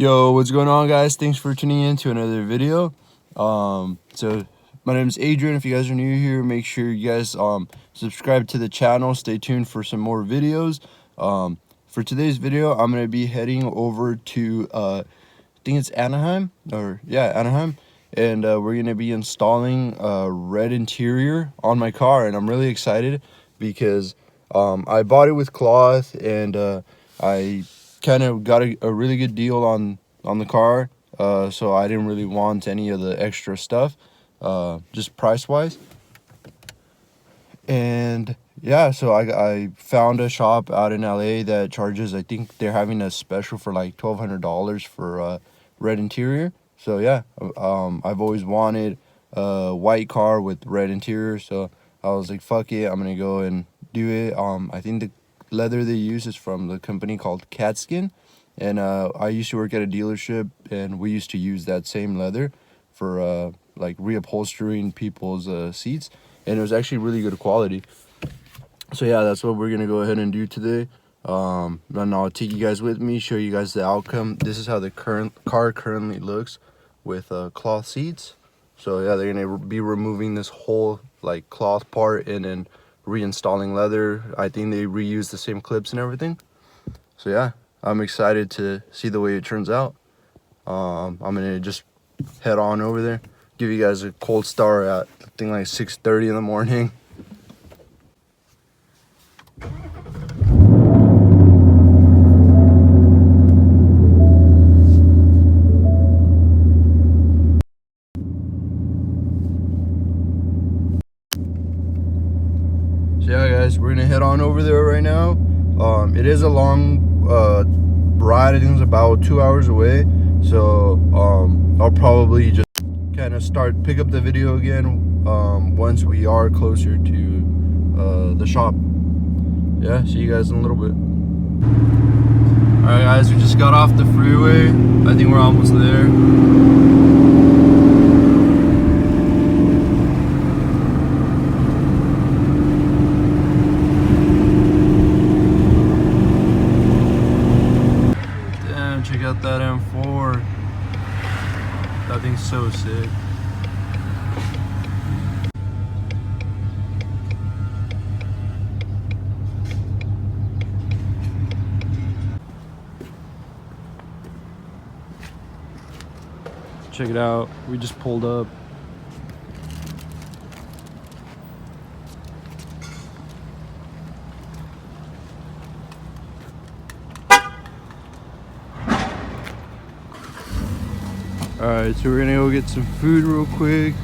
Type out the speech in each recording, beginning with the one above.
Yo, what's going on, guys? Thanks for tuning in to another video. So my name is Adrian. If you guys are new here, make sure you guys subscribe to the channel. Stay tuned for some more videos. For today's video, I'm gonna be heading over to I think it's Anaheim, Anaheim, and we're gonna be installing a red interior on my car, and I'm really excited because I bought it with cloth, and I kind of got a really good deal on the car, so I didn't really want any of the extra stuff, just price wise. And yeah, so I found a shop out in LA that charges, I think they're having a special for like $1,200 for red interior. So yeah, I've always wanted a white car with red interior, so I was like, fuck it, I'm gonna go and do it. I think the leather they use is from the company called Katzkin, and I used to work at a dealership, and we used to use that same leather for like reupholstering people's seats, and it was actually really good quality. So yeah, that's what we're gonna go ahead and do today. And I'll take you guys with me, show you guys the outcome. This is how the car currently looks with cloth seats. So yeah, they're gonna be removing this whole like cloth part and then reinstalling leather. I think they reuse the same clips and everything. So yeah, I'm excited to see the way it turns out. I'm gonna just head on over there, give you guys a cold start at I think like 6:30 in the morning. So yeah, guys, we're gonna head on over there right now. It is a long ride. I think it's about 2 hours away, so I'll probably just kind of pick up the video again once we are closer to the shop. Yeah, see you guys in a little bit. All right, guys, we just got off the freeway. I think we're almost there. Check out that M4. That thing's so sick. Check it out. We just pulled up. Alright, so we're gonna go get some food real quick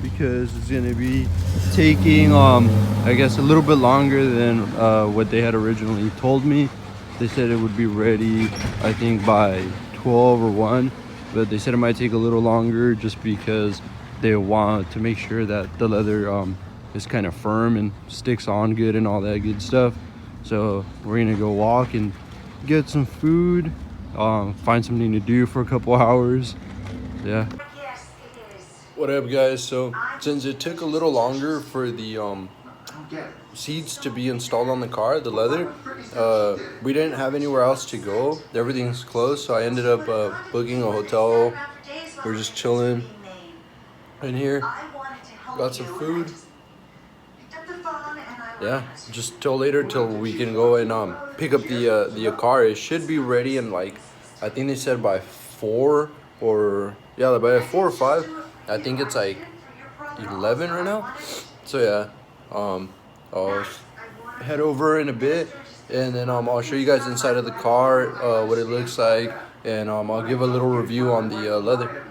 because it's gonna be taking I guess a little bit longer than what they had originally told me. They said it would be ready I think by 12 or 1, but they said it might take a little longer just because they want to make sure that the leather is kind of firm and sticks on good and all that good stuff. So we're gonna go walk and get some food, find something to do for a couple hours. Yeah. What up, guys? So since it took a little longer for the seats to be installed on the car, the leather, we didn't have anywhere else to go. Everything's closed, so I ended up booking a hotel. We're just chilling in here. Got some food. Yeah, just till later, till we can go and pick up the car. It should be ready in like, I think they said by 4 or yeah, by 4 or 5. I think it's like 11 right now. So yeah, I'll head over in a bit, and then I'll show you guys inside of the car, what it looks like, and I'll give a little review on the leather.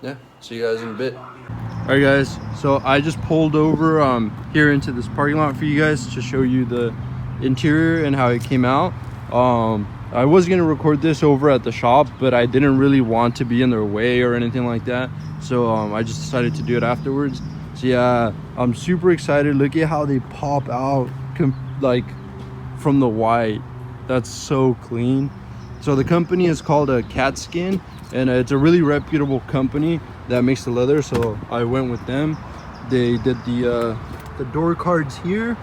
Yeah, see you guys in a bit. All right, guys, so I just pulled over here into this parking lot for you guys to show you the interior and how it came out. I was gonna record this over at the shop, but I didn't really want to be in their way or anything like that, so I just decided to do it afterwards. So yeah, I'm super excited. Look at how they pop out like from the white. That's so clean. So the company is called Katzkin, and it's a really reputable company that makes the leather, so I went with them. They did the door cards here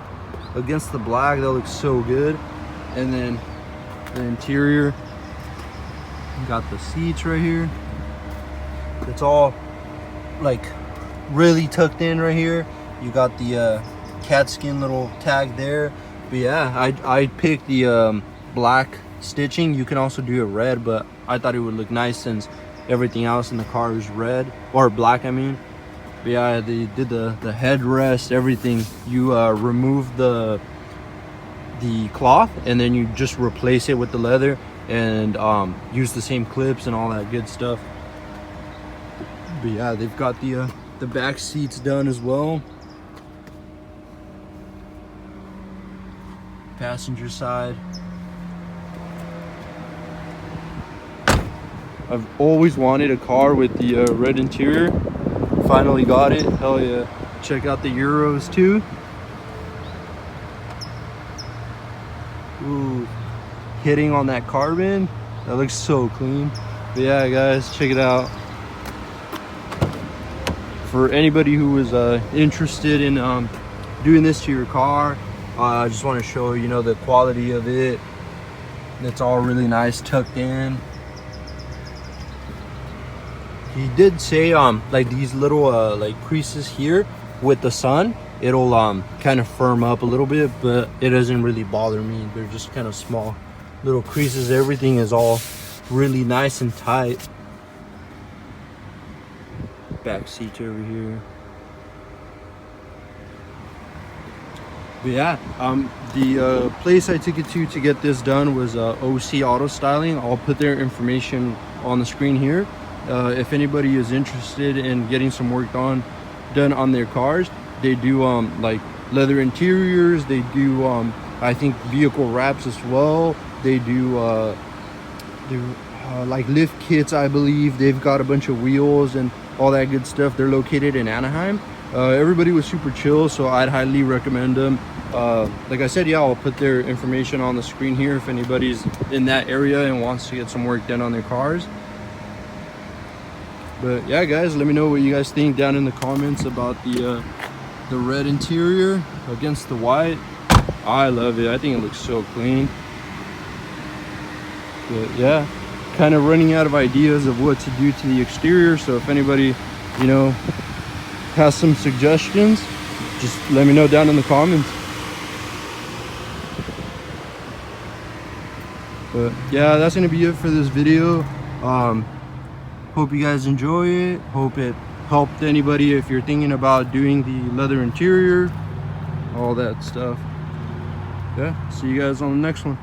against the black. That looks so good. And then the interior, You got the seats right here. It's all like really tucked in right here. You got the Katzkin little tag there. But yeah, I picked the black stitching. You can also do it red, but I thought it would look nice since everything else in the car is red, or black I mean. But yeah, they did the headrest, everything. You remove the cloth and then you just replace it with the leather and use the same clips and all that good stuff. But yeah, they've got the back seats done as well. Passenger side. I've always wanted a car with the red interior. Finally got it. Hell yeah. Check out the Euros too. Ooh, hitting on that carbon. That looks so clean. But yeah, guys, check it out. For anybody who was interested in doing this to your car, I just want to show you know the quality of it. It's all really nice tucked in. He did say like these little like creases here with the sun, it'll kind of firm up a little bit, but it doesn't really bother me. They're just kind of small little creases. Everything is all really nice and tight. Back seats over here. But yeah, the place I took it to get this done was OC Auto Styling. I'll put their information on the screen here. If anybody is interested in getting some work done on their cars, they do like leather interiors. They do I think vehicle wraps as well. They do like lift kits, I believe. They've got a bunch of wheels and all that good stuff. They're located in Anaheim. Everybody was super chill, so I'd highly recommend them. Like I said, yeah, I'll put their information on the screen here if anybody's in that area and wants to get some work done on their cars. But yeah, guys, let me know what you guys think down in the comments about the red interior against the white. I love it. I think it looks so clean. But yeah, kind of running out of ideas of what to do to the exterior. So if anybody, you know, has some suggestions, just let me know down in the comments. But yeah, that's gonna be it for this video. Hope you guys enjoy it. Hope it helped anybody if you're thinking about doing the leather interior, all that stuff. Yeah, see you guys on the next one.